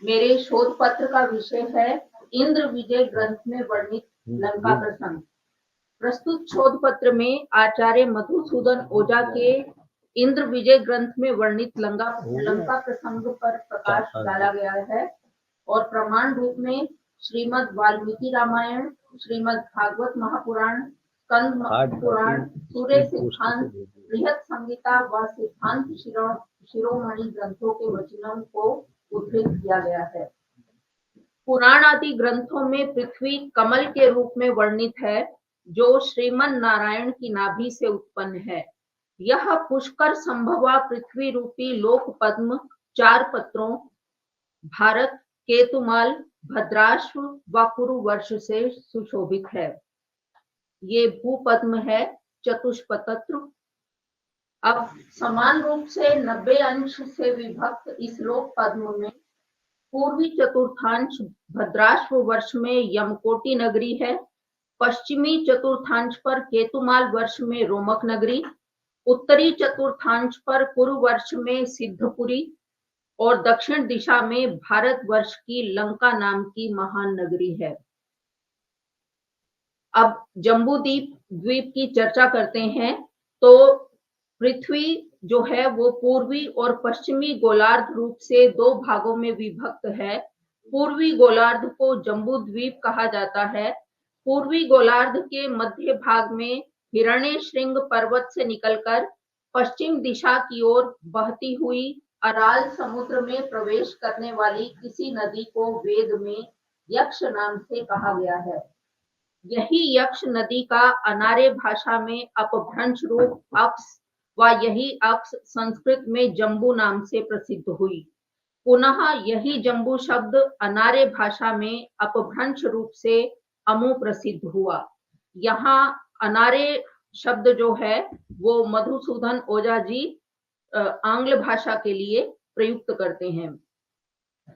मेरे शोध पत्र का विषय है इंद्र विजय ग्रंथ में वर्णित लंका प्रसंग। प्रस्तुत शोध पत्र में आचार्य मधुसूदन ओझा के इंद्र विजय ग्रंथ में वर्णित लंका प्रसंग पर प्रकाश डाला गया है और प्रमाण रूप में श्रीमद् वाल्मीकि रामायण, श्रीमद् भागवत महापुराण, स्कंद पुराण, सूर्य सिद्धांत, बृहत संहिता व सिद्धांत शिरोमणि ग्रंथों के वचनों को उद्धृत किया गया है। पुराण आदि ग्रंथों में पृथ्वी कमल के रूप में वर्णित है जो श्रीमन नारायण की नाभि से उत्पन्न है। यह पुष्कर संभवा पृथ्वी रूपी लोक पद्म 4 पत्रों भारत, केतुमाल, भद्राश्व व कुरु वर्ष से सुशोभित है। ये भूपद्म है चतुष्पत्र। अब समान रूप से 90 अंश से विभक्त इस लोक पद्म में पूर्वी चतुर्थांश भद्राश्व वर्ष में यमकोटि नगरी है, पश्चिमी चतुर्थांश पर केतुमाल वर्ष में रोमक नगरी, उत्तरी चतुर्थांश पर कुरु वर्ष में सिद्धपुरी और दक्षिण दिशा में भारत वर्ष की लंका नाम की महान नगरी है। अब जम्बूद्वीप द्वीप की चर्चा करते हैं। तो पृथ्वी जो है वो पूर्वी और पश्चिमी गोलार्ध रूप से 2 भागों में विभक्त है। पूर्वी गोलार्ध को जम्बूद्वीप कहा जाता है। पूर्वी गोलार्ध के मध्य भाग में हिरण्यशृंग पर्वत से निकलकर पश्चिम दिशा की ओर बहती हुई अराल समुद्र में प्रवेश करने वाली किसी नदी को वेद में यक्ष नाम से कहा गया है। यही यक्ष नदी का अनार्य भाषा में अपभ्रंश रूप अक्स व यही अक्स संस्कृत में जम्बू नाम से प्रसिद्ध हुई। पुनः यही जम्बू शब्द अनार्य भाषा में अपभ्रंश रूप से अमु प्रसिद्ध हुआ। यहाँ अनार्य शब्द जो है वो मधुसूदन ओझा जी आंग्ल भाषा के लिए प्रयुक्त करते हैं।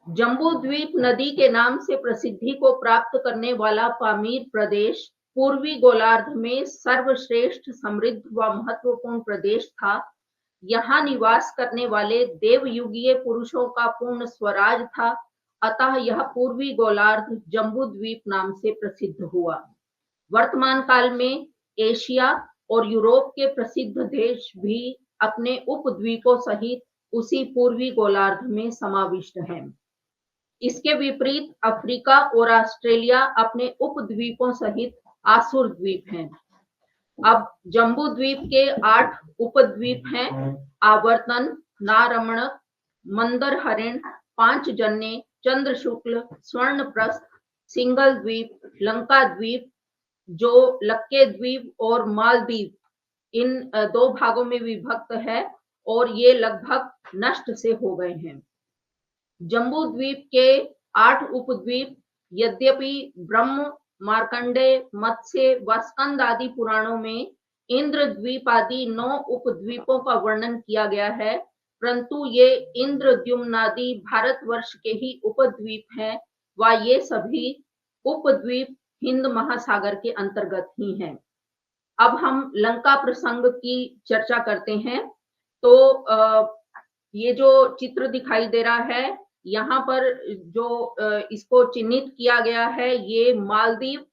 जम्बूद्वीप नदी के नाम से प्रसिद्धि को प्राप्त करने वाला पामीर प्रदेश पूर्वी गोलार्ध में सर्वश्रेष्ठ, समृद्ध व महत्वपूर्ण प्रदेश था। यहाँ निवास करने वाले देवयुगीय पुरुषों का पूर्ण स्वराज था, अतः यह पूर्वी गोलार्ध जम्बूद्वीप नाम से प्रसिद्ध हुआ। वर्तमान काल में एशिया और यूरोप के प्रसिद्ध देश भी अपने उपद्वीपों सहित उसी पूर्वी गोलार्ध में समाविष्ट हैं। इसके विपरीत अफ्रीका और ऑस्ट्रेलिया अपने उपद्वीपों सहित आसुर द्वीप हैं। अब जम्बू द्वीप के 8 उपद्वीप हैं: आवर्तन, नारमणक, मंदर हरिण, 5 जन्य, चंद्र शुक्ल, स्वर्णप्रस्थ, सिंगल द्वीप, लंका द्वीप जो लक्के द्वीप और मालदीव इन 2 भागों में विभक्त है और ये लगभग नष्ट से हो गए हैं। जम्बू द्वीप के 8 उपद्वीप यद्यपि ब्रह्म, मार्कंडेय, मत्स्य व स्कंद आदि पुराणों में इंद्र द्वीप आदि 9 उपद्वीपों का वर्णन किया गया है, परंतु ये इंद्रद्युम्नादि भारतवर्ष के ही उपद्वीप हैं व ये सभी उपद्वीप हिंद महासागर के अंतर्गत ही हैं। अब हम लंका प्रसंग की चर्चा करते हैं। तो ये जो चित्र दिखाई दे रहा है, यहाँ पर जो इसको चिन्हित किया गया है, ये मालदीव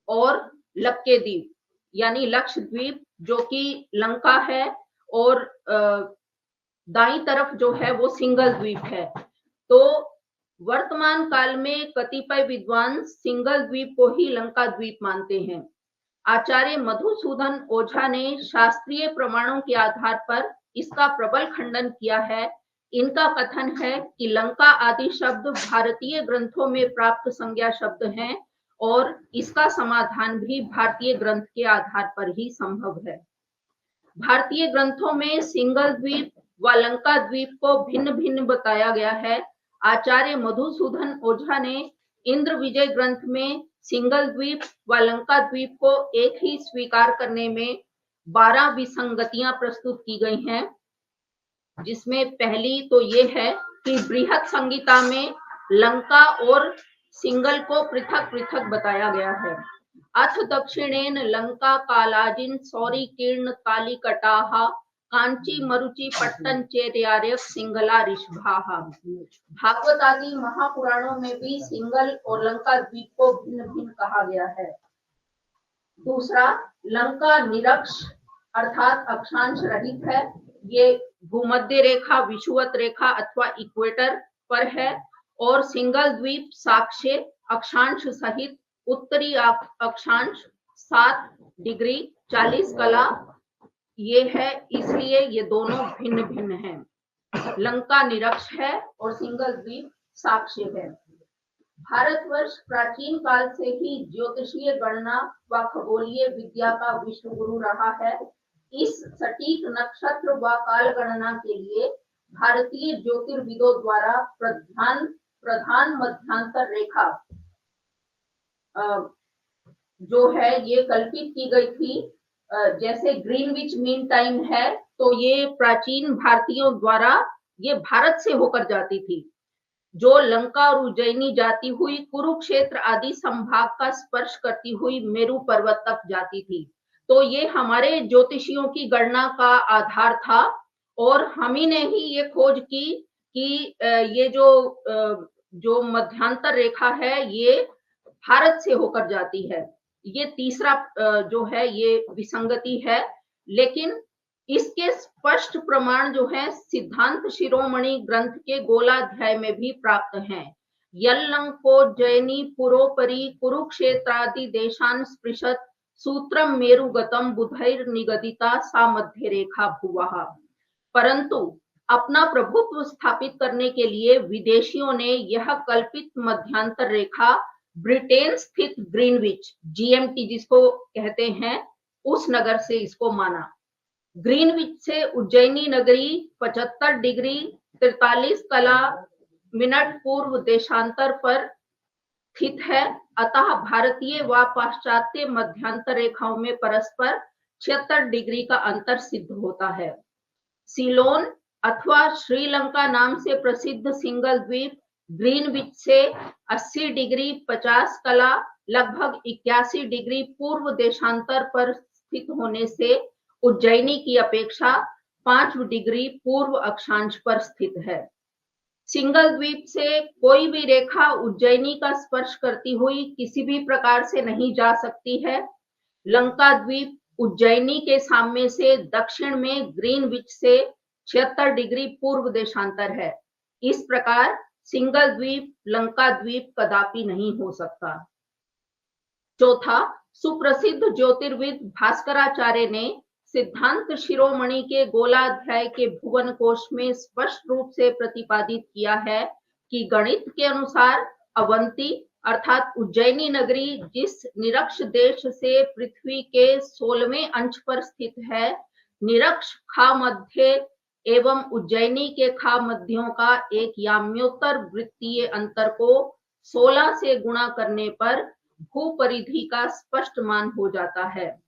और लक्के द्वीप यानी लक्षद्वीप जो कि लंका है और दाईं तरफ जो है वो सिंगल द्वीप है। तो वर्तमान काल में कतिपय विद्वान सिंगल द्वीप को ही लंका द्वीप मानते हैं। आचार्य मधुसूदन ओझा ने शास्त्रीय प्रमाणों के आधार पर इसका प्रबल खंडन किया है। इनका कथन है कि लंका आदि शब्द भारतीय ग्रंथों में प्राप्त संज्ञा शब्द हैं और इसका समाधान भी भारतीय ग्रंथ के आधार पर ही संभव है। भारतीय ग्रंथों में सिंगल द्वीप व लंका द्वीप को भिन्न भिन्न बताया गया है। आचार्य मधुसूदन ओझा ने इंद्र विजय ग्रंथ में सिंगल द्वीप व लंका द्वीप को एक ही स्वीकार करने में 12 विसंगतियां प्रस्तुत की गई हैं, जिसमें पहली तो ये है कि बृहत संहिता में लंका और सिंगल को पृथक पृथक बताया गया है। अथ दक्षिणेन लंका कालाजिन सौरी कीर्ण कालिकटाहा कांची मरुचि पट्टन चेर्यार्य सिंगला ऋषभाः। भागवत आदि महापुराणों में भी सिंगल और लंका द्वीप को भिन्न भिन्न कहा गया है। दूसरा, लंका निरक्ष अर्थात अक्षांश रहित है। ये भूमध्य रेखा, विषुवत रेखा अथवा इक्वेटर पर है। और सिंगल द्वीप साक्ष्य अक्षांश सहित उत्तरी अक्षांश 7 डिग्री 40 कला ये है, इसलिए ये दोनों भिन्न भिन्न हैं। लंका निरक्ष है और सिंगल द्वीप साक्ष्य है। भारतवर्ष प्राचीन काल से ही ज्योतिषीय गणना व खगोलीय विद्या का विश्व गुरु रहा है। इस सटीक नक्षत्र व काल गणना के लिए भारतीय ज्योतिर्विदों द्वारा प्रधान मध्यांतर रेखा जो है ये कल्पित की गई थी। जैसे ग्रीनविच मीन टाइम है, तो ये प्राचीन भारतीयों द्वारा ये भारत से होकर जाती थी, जो लंका और उज्जैनी जाती हुई कुरुक्षेत्र आदि संभाग का स्पर्श करती हुई मेरू पर्वत तक जाती थी। तो ये हमारे ज्योतिषियों की गणना का आधार था और हम ही ने ही ये खोज की कि ये जो मध्यांतर रेखा है ये भारत से होकर जाती है। ये तीसरा जो है ये विसंगति है। लेकिन इसके स्पष्ट प्रमाण जो है सिद्धांत शिरोमणि ग्रंथ के गोलाध्याय में भी प्राप्त हैं। यल्लंकोज्जयिनी पुरोपरि कुरुक्षेत्रादि देशान स्पृशत सूत्रम मेरुगतम बुधैर निगदिता सा मध्य रेखा भुवः। परंतु अपना प्रभुत्व स्थापित करने के लिए विदेशियों ने यह कल्पित मध्यांतर रेखा ब्रिटेन स्थित ग्रीनविच GMT जिसको कहते हैं उस नगर से इसको माना। ग्रीनविच से उज्जैनी नगरी 75 डिग्री 43 कला मिनट पूर्व देशांतर पर स्थित है। अतः भारतीय व पाश्चात्य मध्यांतर रेखाओं में परस्पर 76 डिग्री का अंतर सिद्ध होता है। सिलोन अथवा श्रीलंका नाम से प्रसिद्ध सिंगल द्वीप ग्रीनविच से 80 डिग्री 50 कला लगभग 81 डिग्री पूर्व देशांतर पर स्थित होने से उज्जैनी की अपेक्षा 5 डिग्री पूर्व अक्षांश पर स्थित है। सिंगल द्वीप से कोई भी रेखा उज्जैनी का स्पर्श करती हुई किसी भी प्रकार से नहीं जा सकती है। लंका द्वीप उज्जैनी के सामने से दक्षिण में ग्रीनविच से 76 डिग्री पूर्व देशांतर है। इस प्रकार सिंगल द्वीप लंका द्वीप कदापि नहीं हो सकता। चौथा, सुप्रसिद्ध ज्योतिर्विद भास्कराचार्य ने सिद्धांत शिरोमणि के गोलाध्याय के भुवन कोश में स्पष्ट रूप से प्रतिपादित किया है कि गणित के अनुसार अवंती अर्थात उज्जैनी नगरी जिस निरक्ष देश से पृथ्वी के 16वें अंश पर स्थित है, निरक्ष खा मध्य एवं उज्जैनी के खा मध्यों का एक याम्योत्तर वृत्तीय अंतर को 16 से गुणा करने पर भूपरिधि का स्पष्ट मान हो जाता है।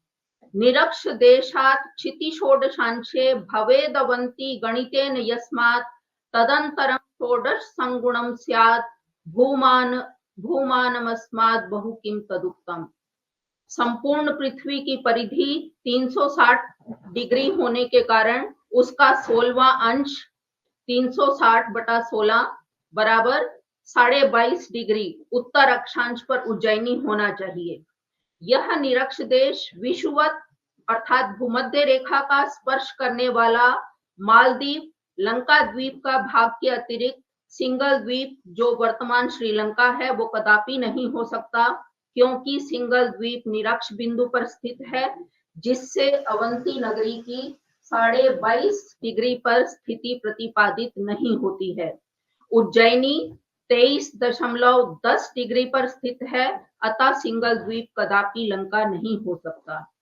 निरक्ष देशात् क्षितिषोडशांशे भवेदवन्ति गणितेन यस्मात् तदन्तरं षोडश संगुणं स्यात् भूमानमस्मात् बहु किं तदुक्तम्। संपूर्ण पृथ्वी की परिधि 360 डिग्री होने के कारण उसका 16वां अंश 360/16 बराबर 22.5 डिग्री उत्तर अक्षांश पर उज्जैनी होना चाहिए। यह निरक्ष देश विषुवत अर्थात भूमध्य रेखा का स्पर्श करने वाला मालदीव लंका द्वीप का भाग के अतिरिक्त सिंगल द्वीप जो वर्तमान श्रीलंका है वो कदापि नहीं हो सकता, क्योंकि सिंगल द्वीप निरक्ष बिंदु पर स्थित है जिससे अवंती नगरी की 22.5 डिग्री पर स्थिति प्रतिपादित नहीं होती है। उज्जैनी 23.10 डिग्री पर स्थित है, अतः सिंगल द्वीप कदापि लंका नहीं हो सकता।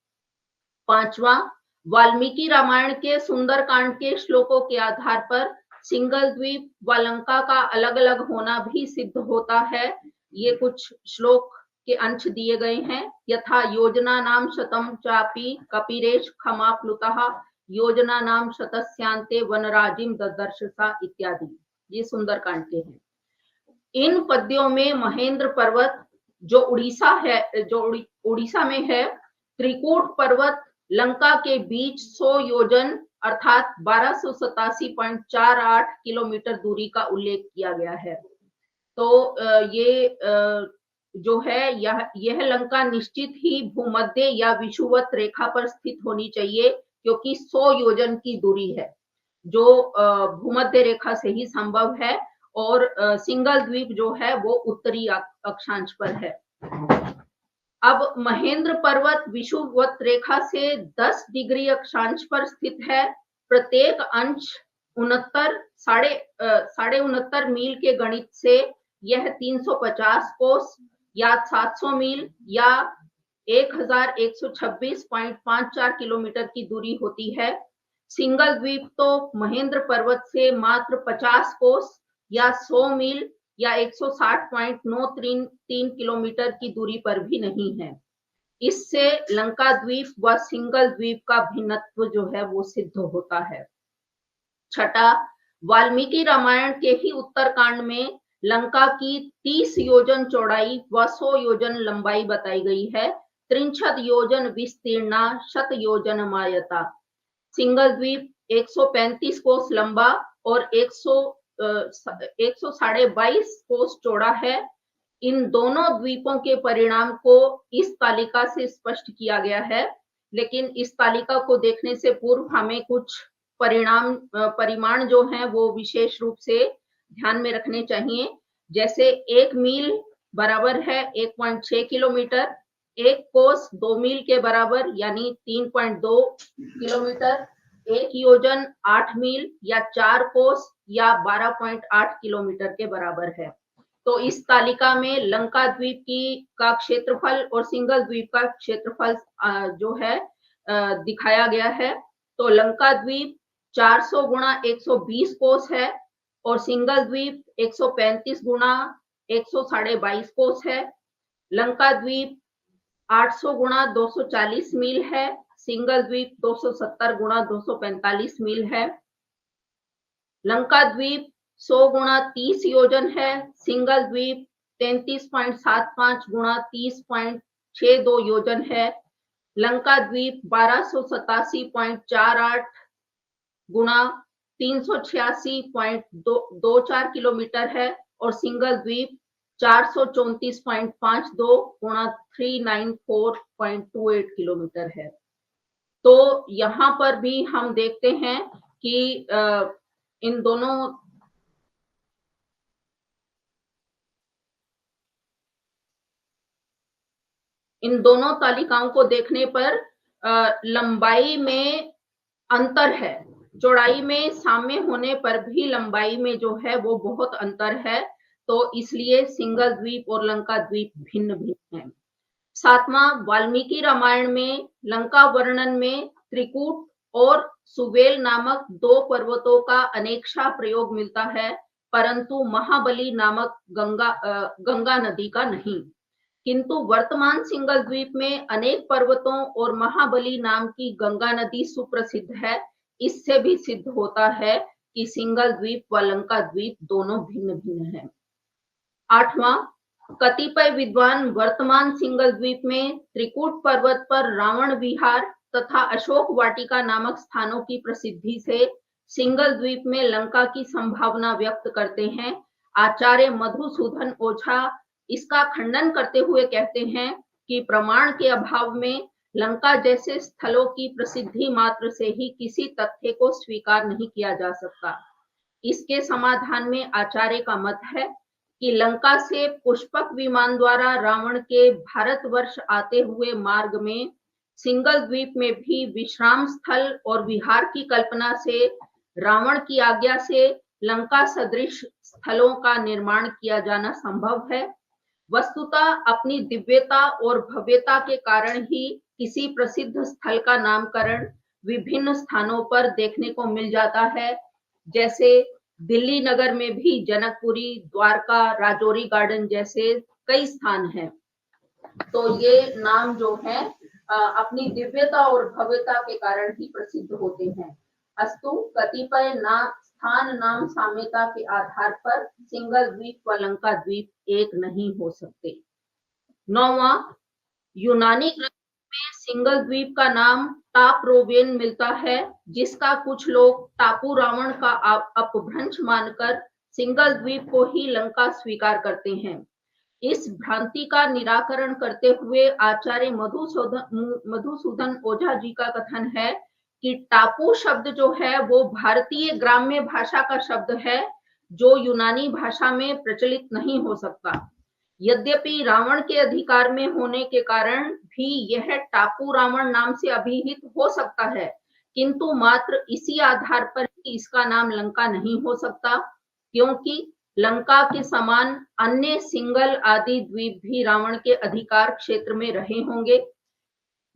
पांचवा, वाल्मीकि रामायण के सुंदरकांड के श्लोकों के आधार पर सिंगल द्वीप व लंका का अलग अलग होना भी सिद्ध होता है। ये कुछ श्लोक के अंश दिए गए हैं। यथा योजना नाम शतम चापी कपिरेश खमाप्लुतः योजना नाम शतस्यांते वनराजिम ददर्शसा इत्यादि। ये सुंदरकांड के हैं। इन पद्यों में महेंद्र पर्वत जो उड़ीसा में है, त्रिकूट पर्वत लंका के बीच 100 योजन अर्थात 1287.48 किलोमीटर दूरी का उल्लेख किया गया है। तो ये जो है यह लंका निश्चित ही भूमध्य या विषुवत रेखा पर स्थित होनी चाहिए, क्योंकि 100 योजन की दूरी है, जो भूमध्य रेखा से ही संभव है, और सिंगल द्वीप जो है वो उत्तरी अक्षांश पर है। अब महेंद्र पर्वत विषुवत रेखा से 10 डिग्री अक्षांश पर स्थित है। प्रत्येक अंश 69 मील के गणित से यह 350 कोस या 700 मील या 1126.54 किलोमीटर की दूरी होती है। सिंगल द्वीप तो महेंद्र पर्वत से मात्र 50 कोस या 100 मील या 160.933 किलोमीटर की दूरी पर भी नहीं है। इससे लंका द्वीप व सिंगल द्वीप का भिन्नत्व जो है वो सिद्ध होता है। छठा, वाल्मीकि रामायण के ही उत्तरकांड में लंका की 30 योजन चौड़ाई व 100 योजन लंबाई बताई गई है। 63 योजन विस्तीर्णा, शत योजन मायता। सिंगल द्वीप 135 कोस लंबा और 122 कोस चौड़ा है। इन दोनों द्वीपों के परिणाम को इस तालिका से स्पष्ट किया गया है, लेकिन इस तालिका को देखने से पूर्व हमें कुछ परिमाण जो हैं वो विशेष रूप से ध्यान में रखने चाहिए। जैसे 1 मील बराबर है 1.6 किलोमीटर, 1 कोस 2 मील के बराबर यानी 3.2 किलोमीटर, 1 योजन 8 मील या 4 कोस या 12.8 किलोमीटर के बराबर है। तो इस तालिका में लंका द्वीप का क्षेत्रफल और सिंगल द्वीप का क्षेत्रफल जो है दिखाया गया है। तो लंका द्वीप 400 गुणा 120 कोस है और सिंगल द्वीप 135 गुणा 122 कोस है। लंका द्वीप 800 गुणा 240 मील है, सिंगल द्वीप 270 गुणा 245 मील है। लंका द्वीप 100 गुणा 30 योजन है, सिंगल द्वीप 33.75 गुणा 30.62 योजन है। लंका द्वीप 1287.48 गुणा 386.24 किलोमीटर है और सिंगल द्वीप 434.52 गुणा 394.28 किलोमीटर है। तो यहाँ पर भी हम देखते हैं कि इन दोनों तालिकाओं को देखने पर लंबाई में अंतर है। चौड़ाई में साम्य होने पर भी लंबाई में जो है वो बहुत अंतर है, तो इसलिए सिंगल द्वीप और लंका द्वीप भिन्न भिन्न है। सातवां, वाल्मीकि रामायण में लंका वर्णन में त्रिकूट और सुवेल नामक 2 पर्वतों का अनेकशा प्रयोग मिलता है, परंतु महाबली नामक गंगा नदी का नहीं। किंतु वर्तमान सिंगल द्वीप में अनेक पर्वतों और महाबली नाम की गंगा नदी सुप्रसिद्ध है। इससे भी सिद्ध होता है कि सिंगल द्वीप व लंका द्वीप दोनों भिन्न भिन्न हैं। आठवां, कतिपय विद्वान वर्तमान सिंगल द्वीप में त्रिकूट पर्वत पर रावण विहार तथा अशोक वाटिका नामक स्थानों की प्रसिद्धि से सिंगल द्वीप में लंका की संभावना व्यक्त करते हैं। आचार्य मधुसूदन ओझा इसका खंडन करते हुए कहते हैं कि प्रमाण के अभाव में लंका जैसे स्थलों की प्रसिद्धि मात्र से ही किसी तथ्य को स्वीकार नहीं किया जा सकता। इसके समाधान में आचार्य का मत है कि लंका से पुष्पक विमान द्वारा रावण के भारतवर्ष आते हुए मार्ग में सिंगल द्वीप में भी विश्राम स्थल और विहार की कल्पना से रावण की आज्ञा से लंका सदृश स्थलों का निर्माण किया जाना संभव है। वस्तुतः अपनी दिव्यता और भव्यता के कारण ही किसी प्रसिद्ध स्थल का नामकरण विभिन्न स्थानों पर देखने को मिल जाता है। जैसे दिल्ली नगर में भी जनकपुरी, द्वारका, राजौरी गार्डन जैसे कई स्थान हैं। तो ये नाम जो है अपनी दिव्यता और भव्यता के कारण ही प्रसिद्ध होते हैं। अस्तु, कतिपय स्थान नाम साम्यता के आधार पर सिंगल द्वीप व लंका द्वीप एक नहीं हो सकते। नौवां, यूनानी ग्रंथ में सिंगल द्वीप का नाम टापरोवेन मिलता है, जिसका कुछ लोग टापू रावण का अपभ्रंश मानकर सिंगल द्वीप को ही लंका स्वीकार करते हैं। इस भ्रांति का निराकरण करते हुए आचार्य मधुसूदन ओझा जी का कथन है कि टापू शब्द जो है वो भारतीय ग्राम्य भाषा का शब्द है, जो यूनानी भाषा में प्रचलित नहीं हो सकता। यद्यपि रावण के अधिकार में होने के कारण भी यह टापू रावण नाम से अभिहित हो सकता है, किंतु मात्र इसी आधार पर ही इसका नाम लंका नहीं हो सकता, क्योंकि लंका के समान अन्य सिंगल आदि द्वीप भी रावण के अधिकार क्षेत्र में रहे होंगे।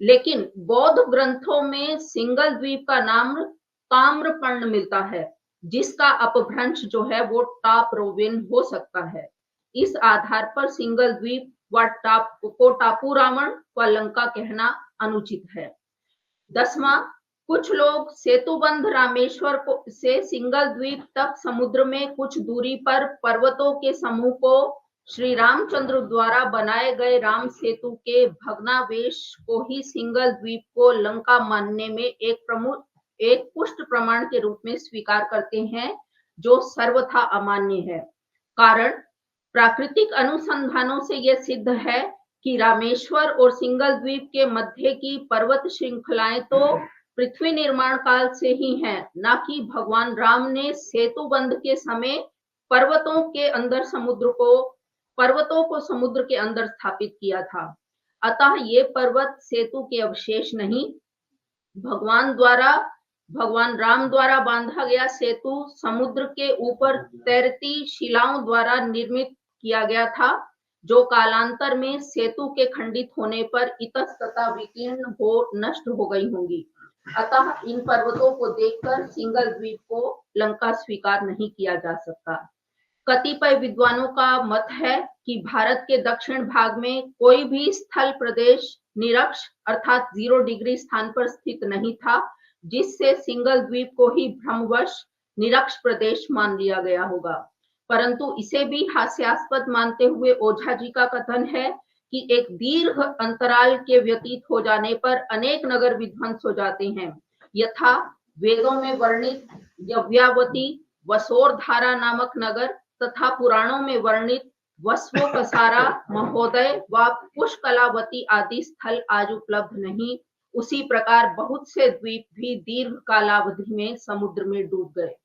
लेकिन बौद्ध ग्रंथों में सिंगल द्वीप का नाम ताम्रपर्ण मिलता है, जिसका अपभ्रंश जो है वो टापरोवेन हो सकता है। इस आधार पर सिंगल द्वीप को टापू रावण व लंका कहना अनुचित है। 10वां, कुछ लोग सेतुबंध रामेश्वर से सिंगल द्वीप तक समुद्र में कुछ दूरी पर पर्वतों के समूह को श्री रामचंद्र द्वारा बनाए गए राम सेतु के भग्नावशेष को ही सिंगल द्वीप को लंका मानने में एक पुष्ट प्रमाण के रूप में स्वीकार करते हैं, जो सर्वथा अमान्य है। कारण प्राकृतिक अनुसंधानों से यह सिद्ध है कि रामेश्वर और सिंगल द्वीप के मध्य की पर्वत श्रृंखलाएं तो पृथ्वी निर्माण काल से ही हैं, न कि भगवान राम ने सेतु बंध के समय पर्वतों को समुद्र के अंदर स्थापित किया था। अतः ये पर्वत सेतु के अवशेष नहीं, भगवान राम द्वारा बांधा गया सेतु समुद्र के ऊपर तैरती शिलाओं द्वारा निर्मित किया गया था, जो कालांतर में सेतु के खंडित होने पर इतस्ततः विकीर्ण हो नष्ट हो गई होंगी। अतः इन पर्वतों को देखकर सिंगल द्वीप को लंका स्वीकार नहीं किया जा सकता। कतिपय विद्वानों का मत है कि भारत के दक्षिण भाग में कोई भी स्थल प्रदेश निरक्ष अर्थात 0 डिग्री स्थान पर स्थित नहीं था, जिससे सिंगल द्वीप को ही भ्रमवश निरक्ष प्रदेश मान लिया गया होगा। परंतु इसे भी हास्यास्पद मानते हुए ओझा जी का कथन है कि एक दीर्घ अंतराल के व्यतीत हो जाने पर अनेक नगर विध्वंस हो जाते हैं, यथा वेदों में वर्णित यव्यावती वसोरधारा नामक नगर तथा पुराणों में वर्णित वस्वकसारा महोदय व पुष्कलावती आदि स्थल आज उपलब्ध नहीं। उसी प्रकार बहुत से द्वीप भी दीर्घ कालावधि में समुद्र में डूब गए।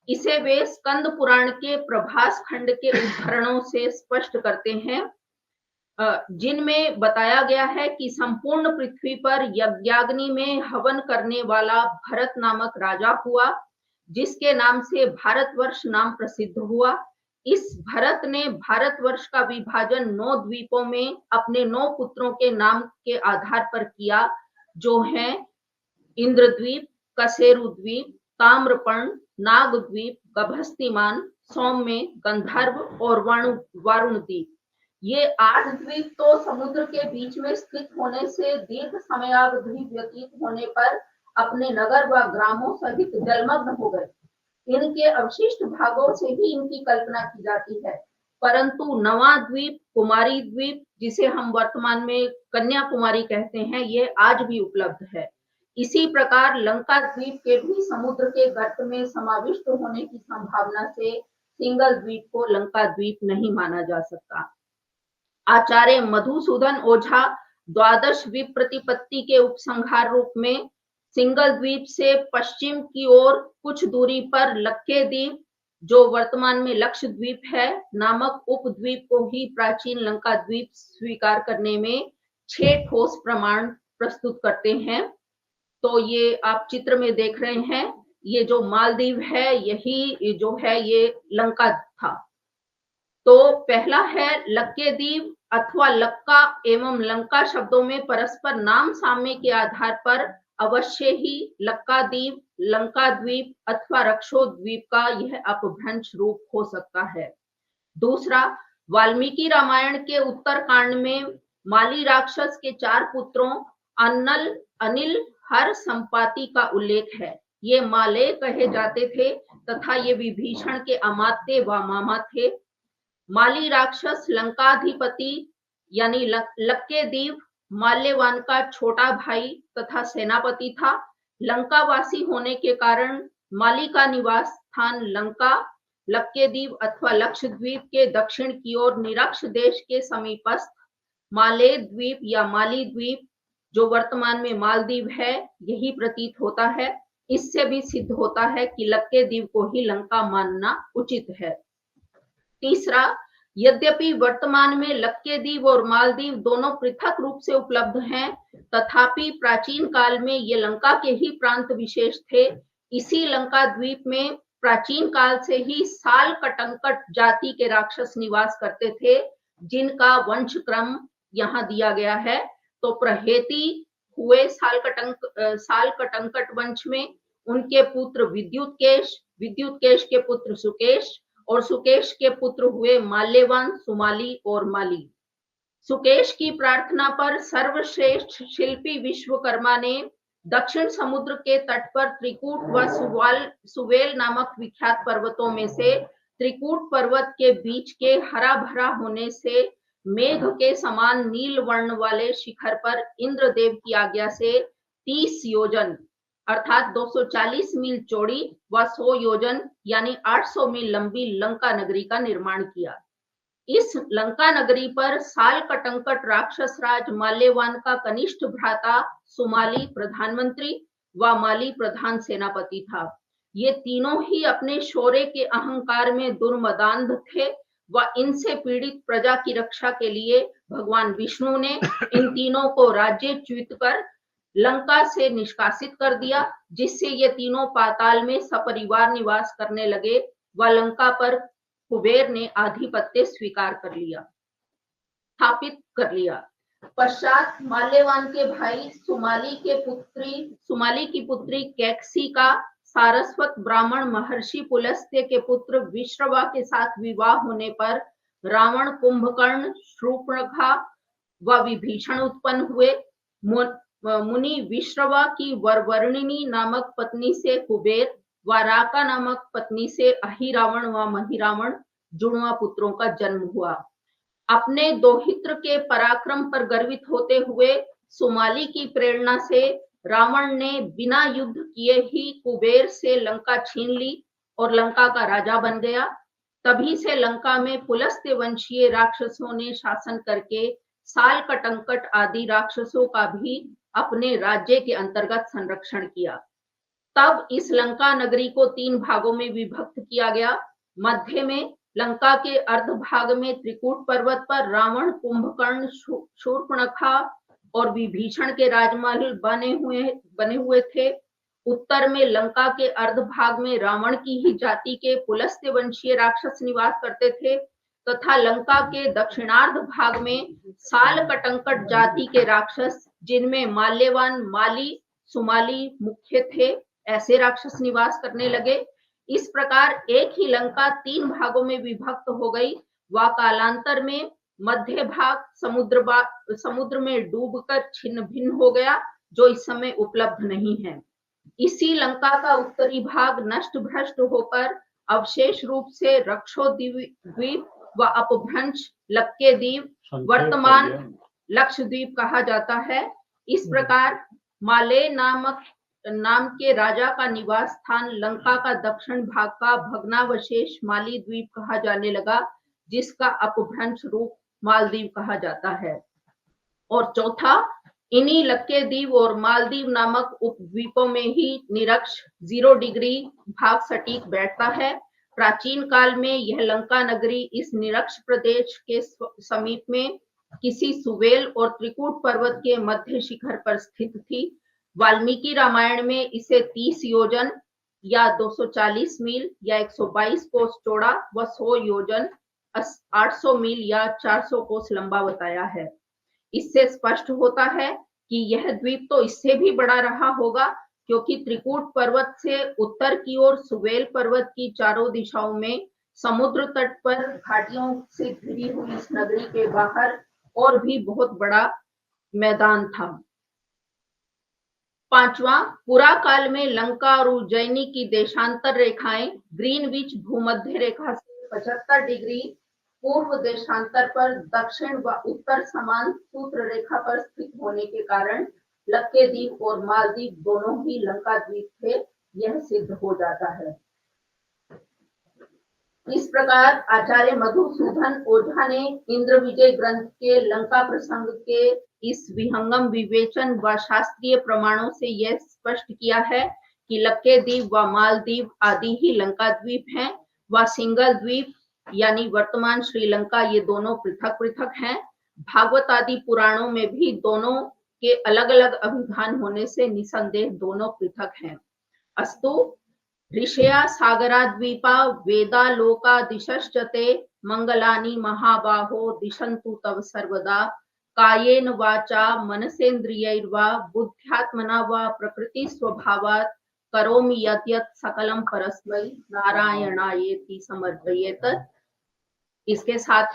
इसे वे स्कंद पुराण के प्रभास खंड के उद्धरणों से स्पष्ट करते हैं, जिनमें बताया गया है कि संपूर्ण पृथ्वी पर यज्ञाग्नि में हवन करने वाला भरत नामक राजा हुआ, जिसके नाम से भारतवर्ष नाम प्रसिद्ध हुआ। इस भरत ने भारतवर्ष का विभाजन 9 द्वीपों में अपने 9 पुत्रों के नाम के आधार पर किया, जो हैं इंद्रद्वीप, कसेरु द्वीप, ताम्रपर्ण, नागद्वीप, गभस्तिमान, सौम्य, गंधर्व और वारुण द्वीप। ये 8 द्वीप तो समुद्र के बीच में स्थित होने से दीर्घ समयावधि व्यतीत होने पर अपने नगर व ग्रामों सहित जलमग्न हो गए। इनके अवशिष्ट भागों से ही इनकी कल्पना की जाती है, परंतु 9वां द्वीप कुमारी द्वीप, जिसे हम वर्तमान में कन्याकुमारी कहते हैं, ये आज भी उपलब्ध है। इसी प्रकार लंका द्वीप के भी समुद्र के गर्त में समाविष्ट होने की संभावना से सिंगल द्वीप को लंका द्वीप नहीं माना जा सकता। आचार्य मधुसूदन ओझा द्वादश द्वीप प्रतिपत्ति के उपसंहार रूप में सिंगल द्वीप से पश्चिम की ओर कुछ दूरी पर लक्के द्वीप, जो वर्तमान में लक्षद्वीप है, नामक उपद्वीप को ही प्राचीन लंका द्वीप स्वीकार करने में 6 ठोस प्रमाण प्रस्तुत करते हैं। तो ये आप चित्र में देख रहे हैं, ये जो मालदीव है, यही जो है ये लंका था। तो पहला है लक्के द्वीप अथवा लक्का एवं लंका शब्दों में परस्पर नाम साम्य के आधार पर अवश्य ही लक्का द्वीप, लंका द्वीप अथवा रक्षो द्वीप का यह अपभ्रंश रूप हो सकता है। दूसरा, वाल्मीकि रामायण के उत्तर कांड में माली राक्षस के 4 पुत्रों अनिल हर संपाति का उल्लेख है। ये माले कहे जाते थे तथा ये विभीषण के अमात्य व मामा थे। माली राक्षस लंकाधिपति यानी लक्के द्वीप माल्यवान का छोटा भाई तथा सेनापति था। लंकावासी होने के कारण माली का निवास स्थान लंका, लक्केद्वीप अथवा लक्षद्वीप के दक्षिण की ओर निरक्ष देश के समीपस्थ माले द्वीप या माली द्वीप, जो वर्तमान में मालदीव है, यही प्रतीत होता है। इससे भी सिद्ध होता है कि लक्केद्वीप को ही लंका मानना उचित है। तीसरा, यद्यपि वर्तमान में लक्केद्वीप और मालदीव दोनों पृथक रूप से उपलब्ध हैं, तथापि प्राचीन काल में ये लंका के ही प्रांत विशेष थे। इसी लंका द्वीप में प्राचीन काल से ही साल कटंकट जाति के राक्षस निवास करते थे, जिनका वंश क्रम यहाँ दिया गया है। तो प्रहेती हुए साल कटंकट वंश में, उनके पुत्र विद्युतकेश, विद्युतकेश के पुत्र सुकेश, और सुकेश के पुत्र हुए माल्यवान, सुमाली और माली। सुकेश की प्रार्थना पर सर्वश्रेष्ठ शिल्पी विश्वकर्मा ने दक्षिण समुद्र के तट पर त्रिकूट व सुवेल नामक विख्यात पर्वतों में से त्रिकूट पर्वत के बीच के हरा भरा होने से मेघ के समान नील वर्ण वाले शिखर पर इंद्रदेव की आज्ञा से 30 योजन अर्थात 240 मील चौड़ी व 100 योजन यानी 800 मील लंबी लंका नगरी का निर्माण किया। इस लंका नगरी पर साल कटंकट राक्षस राज माल्यवान का कनिष्ठ भ्राता सुमाली प्रधानमंत्री व माली प्रधान सेनापति था। ये तीनों ही अपने शौर्य के अहंकार में दुर्मदांध थे व इनसे पीड़ित प्रजा की रक्षा के लिए भगवान विष्णु ने इन तीनों को राज्यच्युत कर लंका से निष्कासित कर दिया, जिससे ये तीनों पाताल में सपरिवार निवास करने लगे व लंका पर कुबेर ने आधिपत्य स्वीकार कर लिया, स्थापित कर लिया। पश्चात माल्यवान के भाई सुमाली की पुत्री कैकसी का सारस्वत ब्राह्मण महर्षि पुलस्त्य के पुत्र विश्रवा के साथ विवाह होने पर रावण, कुंभकर्ण, शूर्पणखा व विभीषण उत्पन्न हुए। मुनि विश्रवा की वरवर्णिनी नामक पत्नी से कुबेर व राका नामक पत्नी से अहिरावण व महिरावण जुड़वा पुत्रों का जन्म हुआ। अपने दोहित्र के पराक्रम पर गर्वित होते हुए सुमाली की प्रेरणा से रावण ने बिना युद्ध किए ही कुबेर से लंका छीन ली और लंका का राजा बन गया। तभी से लंका में पुलस्त्य वंशीय राक्षसों ने शासन करके साल कटंकट आदि राक्षसों का भी अपने राज्य के अंतर्गत संरक्षण किया। तब इस लंका नगरी को 3 भागों में विभक्त किया गया। मध्य में लंका के अर्ध भाग में त्रिकूट पर्वत पर रावण, कुंभकर्ण, शूर्पणखा और विभीषण के राजमहल बने हुए थे। उत्तर में लंका के अर्ध भाग में रावण की ही जाति के पुलस्त्य वंशीय राक्षस निवास करते थे तथा लंका के दक्षिणार्ध भाग में साल कटंकट जाति के राक्षस, जिनमें माल्यवान, माली, सुमाली मुख्य थे, ऐसे राक्षस निवास करने लगे। इस प्रकार एक ही लंका 3 भागों में विभक्त हो गई व कालांतर में मध्य भाग समुद्र में डूबकर छिन्न भिन्न हो गया, जो इस समय उपलब्ध नहीं है। इसी लंका का उत्तरी भाग नष्ट भ्रष्ट होकर अवशेष रूप से रक्षोद्वीप व अपभ्रंश लक्केद्वीप वर्तमान लक्षद्वीप कहा जाता है। इस प्रकार माले नाम के राजा का निवास स्थान लंका का दक्षिण भाग का भग्नावशेष माली द्वीप कहा जाने लगा, जिसका अपभ्रंश रूप मालदीव कहा जाता है। और चौथा, इन्हीं लक्केद्वीप और मालदीव नामक उपद्वीपों में ही निरक्ष 0 डिग्री भाग सटीक बैठता है। प्राचीन काल में यह लंका नगरी इस निरक्ष प्रदेश के समीप में किसी सुवेल और त्रिकूट पर्वत के मध्य शिखर पर स्थित थी। वाल्मीकि रामायण में इसे 30 योजन या 240 मील या 122 कोस चौड़ा व 100 योजन 800 मील या 400 कोस लंबा बताया है। इससे स्पष्ट होता है कि यह द्वीप तो इससे भी बड़ा रहा होगा, क्योंकि त्रिकूट पर्वत से उत्तर की ओर सुवेल पर्वत की चारों दिशाओं में समुद्र तट पर घाटियों से घिरी हुई इस नगरी के बाहर और भी बहुत बड़ा मैदान था। 5वां, पुरा काल में लंका और उज्जैनी की देशांतर रेखाएं ग्रीनविच भूमध्य रेखा से 75 डिग्री पूर्व देशांतर पर दक्षिण व उत्तर समान सूत्र रेखा पर स्थित होने के कारण लक्केद्वीप और मालदीव दोनों ही लंका द्वीप थे, यह सिद्ध हो जाता है। इस प्रकार आचार्य मधुसूदन ओझा ने इंद्र विजय ग्रंथ के लंका प्रसंग के इस विहंगम विवेचन व शास्त्रीय प्रमाणों से यह स्पष्ट किया है कि लक्केद्वीप व मालदीव आदि ही लंका द्वीप हैं व सिंगल द्वीप यानी वर्तमान श्रीलंका ये दोनों पृथक पृथक हैं। भागवत आदि पुराणों में भी दोनों के अलग अलग अभिधान होने से निसंदेह दोनों पृथक हैं। अस्तु ऋषया सागराद्वीपा वेदा लोका दिशश्चते मंगलानि महाबाहो दिशन्तु तव सर्वदा कायेन वाचा मनसेन्द्रियैर्वा बुद्ध्यात्मना वा प्रकृति स्वभावात् करोमि यद्यत् सकलं परस्मै नारायणायेति समर्पयेत। इसके साथ ही